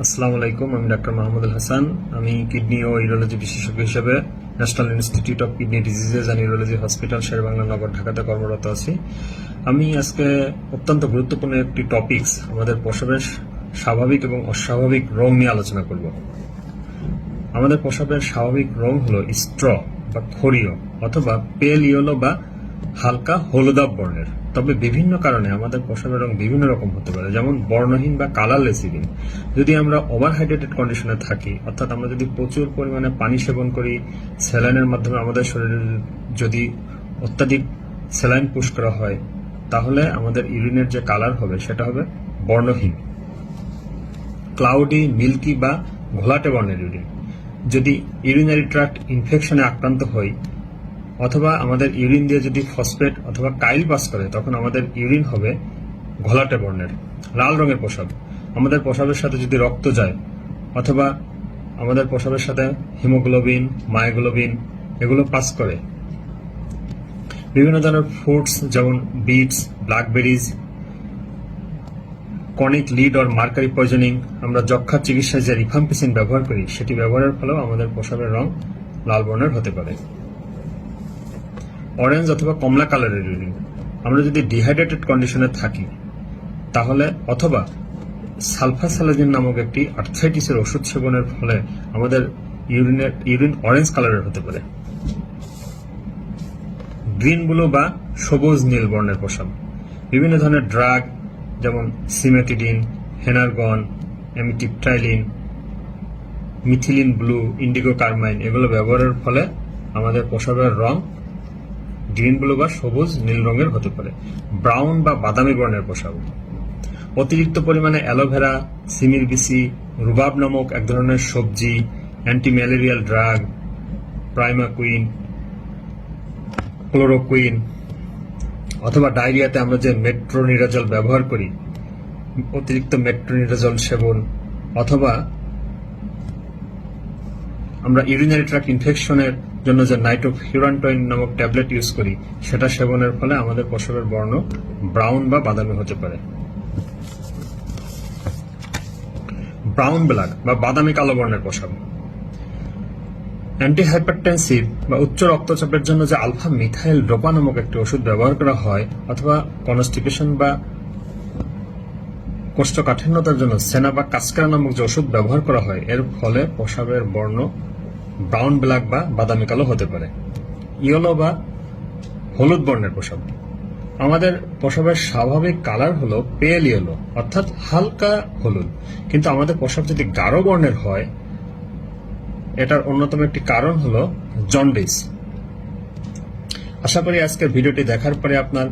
আসসালামু আলাইকুম। আমি ডাক্তার মাহমুদুল হাসান। আমি কিডনি ও ইউরোলজি বিশেষজ্ঞ হিসেবে National Institute of Kidney Diseases and Urology Hospital Sher-e-Bangla Nagar ঢাকাতে কর্মরত আছি। আমি আজকে অত্যন্ত গুরুত্বপূর্ণ একটি টপিকস আমাদের প্রসবের স্বাভাবিক এবং অস্বাভাবিক রং নিয়ে আলোচনা করব। আমাদের প্রসবের স্বাভাবিক রং হলো স্ট্র বা ক্ষরীয় অথবা পেল ইয়েলো বা হালকা হলুদাভ বর্ণের। তবে বিভিন্ন কারণে আমাদের প্রসবের রং বিভিন্ন রকম হতে পারে, যেমন বর্ণহীন বা কালারলেস ইউরিন। যদি আমরা ওভারহাইড্রেটেড কন্ডিশনে থাকি, অর্থাৎ আমরা যদি প্রচুর পরিমাণে পানি সেবন করি, স্যালাইনের মাধ্যমে আমাদের শরীরে যদি অত্যাধিক স্যালাইন পুশ করা হয়, তাহলে আমাদের ইউরিনের যে কালার হবে সেটা হবে বর্ণহীন, ক্লাউডি, মিল্কি বা ঘোলাটে বর্ণের ইউরিন। যদি ইউরিনারি ট্র্যাক্ট ইনফেকশনে আক্রান্ত হই অথবা আমাদের ইউরিন দিয়ে যদি ফসফেট অথবা কাইল পাস করে, তখন আমাদের ইউরিন হবে ঘোলাটে বর্ণের। লাল রঙের প্রসাব, আমাদের প্রসাবের সাথে যদি রক্ত যায় অথবা আমাদের প্রসাবের সাথে হিমোগ্লোবিন, মায়োগ্লোবিন এগুলো পাস করে। বিভিন্ন ধরনের ফ্রুটস যেমন beets, blackberries, chronic lead or mercury poisoning, আমরা যক্ষার চিকিৎসায় যে রিফাম্পিসিন ব্যবহার করি, সেটি ব্যবহারের ফলেও আমাদের প্রসাবের রং লাল বর্ণের হতে পারে। অরেঞ্জ অথবা কমলা কালারের ইউরিন, আমরা যদি ডিহাইড্রেটেড কন্ডিশনে থাকি তাহলে, অথবা সালফাসালাজিন নামক একটি আর্থ্রাইটিসের ওষুধ সেবনের ফলে আমাদের ইউরিন অরেঞ্জ কালারের হতে পারে। গ্রিন ব্লু বা সবুজ নীল বর্ণের প্রসাব, বিভিন্ন ধরনের ড্রাগ যেমন সিমেটিডিন, হেনারগন, অ্যামিটিপ্টাইলিন, মিথিলিন ব্লু, ইন্ডিগো কার্মাইন এগুলো ব্যবহারের ফলে আমাদের প্রসাবের রং গ্রিন ব্লু বা সবুজ নীল রঙের হতে পারে। ব্রাউন বা বাদামি বর্ণের প্রসাব, অতিরিক্ত পরিমাণে অ্যালোভেরা, সিমির বিসি, রুবাব নামক এক ধরনের সবজি, অ্যান্টি ম্যালেরিয়াল ড্রাগ, প্রাইমাকুইন, ক্লোরোকুইন, অথবা ডায়রিয়াতে আমরা যে মেট্রোনিডাজল ব্যবহার করি, অতিরিক্ত মেট্রোনিডাজল সেবন, অথবা আমরা ইউরিনারি ট্র্যাক্ট ইনফেকশনের জন্য যে নাইট্রোফিউরান্টয়েন নামক ট্যাবলেট ইউজ করি, সেটা সেবনের ফলে আমাদের প্রসাবের বর্ণ ব্রাউন বা বাদামি হতে পারে। ব্রাউন ব্ল্যাক বা বাদামি কালো বর্ণের প্রসাব, অ্যান্টিহাইপারটেনসিভ বা উচ্চ রক্তচাপের জন্য যে আলফা মিথাইল ডোপা নামক একটি ওষুধ ব্যবহার করা হয়, অথবা কনস্টিপেশন বা কোষ্ঠকাঠিন্যতার জন্য সেনা বা কাস্কারা নামক যে ওষুধ ব্যবহার করা হয়, এর ফলে প্রসাবের বর্ণ ব্রাউন ব্ল্যাক বা বাদামি কালো হতে পারে। ইয়েলো বা হলুদ বর্ণের প্রসাব, আমাদের প্রসাবের স্বাভাবিক কালার হলো পেল ইয়েলো অর্থাৎ হালকা হলুদ, কিন্তু আমাদের প্রসাব যদি গাঢ় বর্ণের হয়, এটার অন্যতম একটি কারণ হলো জন্ডিস। আশা করি আজকের ভিডিওটি দেখার পরে আপনার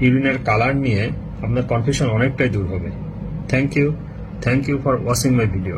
ইউরিনের কালার নিয়ে আপনার কনফিউশন অনেকটাই দূর হবে। Thank you for watching my video.